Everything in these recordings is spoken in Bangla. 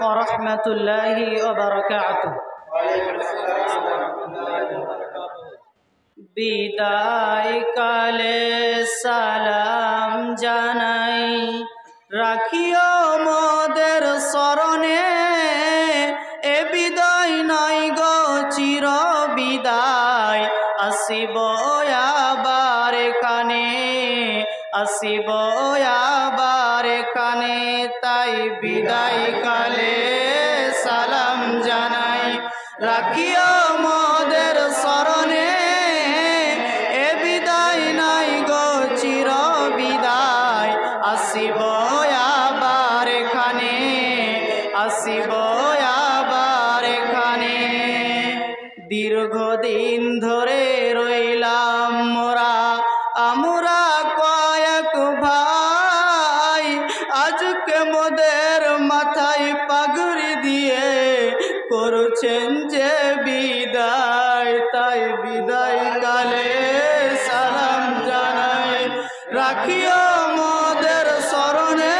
ওয়া রাহমাতুল্লাহি ওয়া বারাকাতুহু। বিদায় কালে সালাম জানাই, রাখিও মোদের স্মরণে, এ বিদায় নাই গো চির বিদায়, আসিব আবার কানে, আসিব আবার কানে। তাই বিদায় কালে সালাম জানাই, রাখিও মোদের স্মরণে, এ বিদায় নাই গো চির বিদায়, আসিব আবার খানে, আসিব আবার খানে। দীর্ঘদিন ধরে রইলাম মোরা, আমরা কয়েক ভাই, আজকে মোদের মাথায় পাগড়ি দিয়ে করছেন যে বিদায়। তাই বিদায় কালে সালাম জানাই, রাখিও মোদের স্মরণে,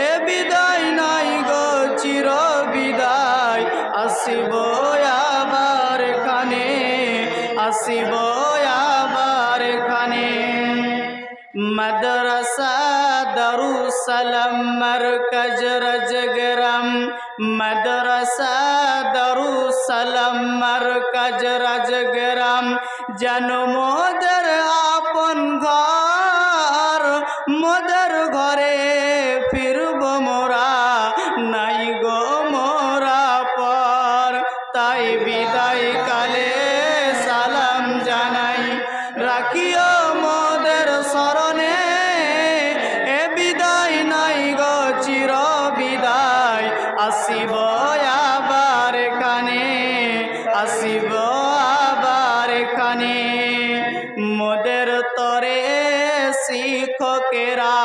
এ বিদায় নাই গো চির বিদায়, আসিব আবার খানে, আসিব আবার খানে। মাদ্রাসা দারুস সালাম মারকাজ রাজগ্রাম, মাদ্রাসা দারুস সালাম মারকাজ রাজগ্রাম, জানো মোদের আপন ঘর, মোদের ঘরে ফিরব মোরা, নাই গো মোরা পর। তাই বিদায় কালে সালাম জানাই, রাখিও মোদের স্মরণে, এ বিদায় নাই গো চির বিদায়, আসিব আবার খানে, আসিব আবার খানে। মোদের তরে শিক্ষকেরা,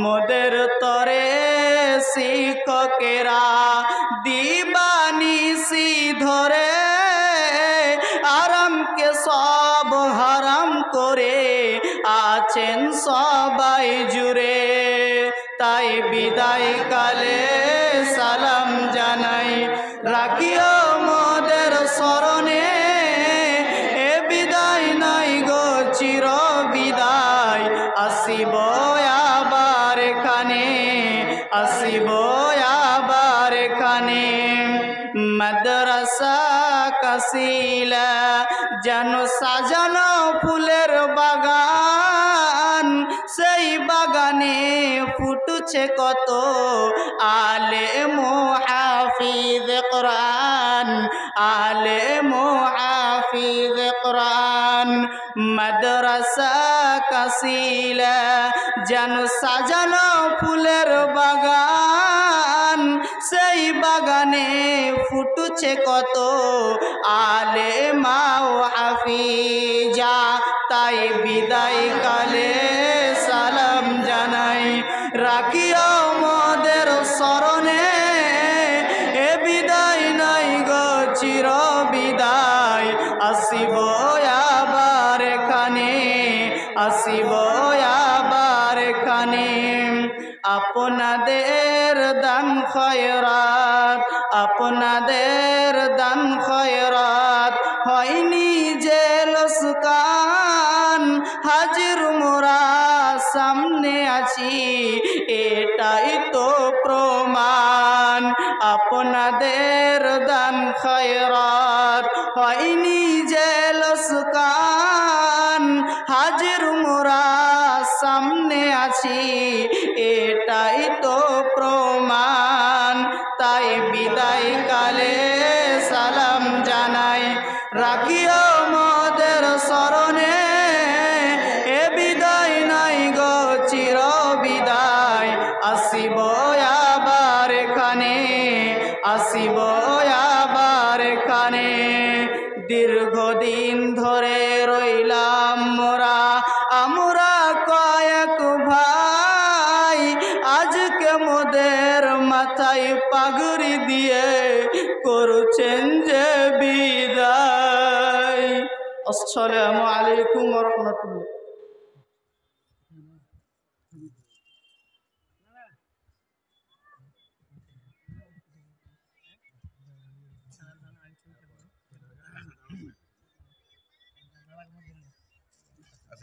মোদের তরে শিক্ষকেরা, দিবানিশি ধরে আরামকে সব হারাম করে আছেন সবাই জুড়ে। তাই বিদায় কালে সালাম জানাই, রাখিও মোদের স্মরণে, এ বিদায় নাই গো চির বিদায়, আসিব আবার খানে, আসিব আবার খানে। মাদ্রাসা কাশিলা যেন সাজানো ফুলের বাগান, সেই বাগানে ফুটছে কত আলেম হাফিজ কোরআন, আলেম হাফিজ কোরআন। মাদ্রাসা কাশিলা যেন সাজানো ফুলের বাগান, সেই বাগানে ফুটছে কত আলেমা ও হাফিজা। তাই বিদায় কালে সালাম জানাই, রাখিও মোদের স্মরণে, এ বিদায় নাই গো চির বিদায়, আসিব আবার খানে, আসিব আবার খানে। আপনাদের দান খয়রাত, আপনাদের দান খয়রাত হয়নি যে লোসকান, হাজির মোরা সামনে আছি এটাই তো প্রমাণ। আপনাদের দান খয়রাত হয়নি যে লোসকান, হাজির মোরা সামনে আছি এটাই তো প্রমাণ। তাই বিদায় কালে সালাম জানাই, রাখিও মোদের স্মরণে, এ বিদায় নাই গো চির বিদায়, আসিব আবার খানে, আসিব আবার খানে। দীর্ঘদিন ধরে রইলাম মোরা, আমরা কয়েক ভাই, আজকে মোদের মাথায় পাগড়ি দিয়ে করছেন যে বিদায়। আসসালামু আলাইকুম ওয়া রাহমাতুল্লাহ।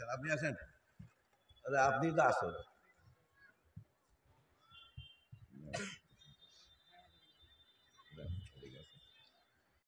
আসেন আপনি আসেন, আরে আপনি তো আসেন।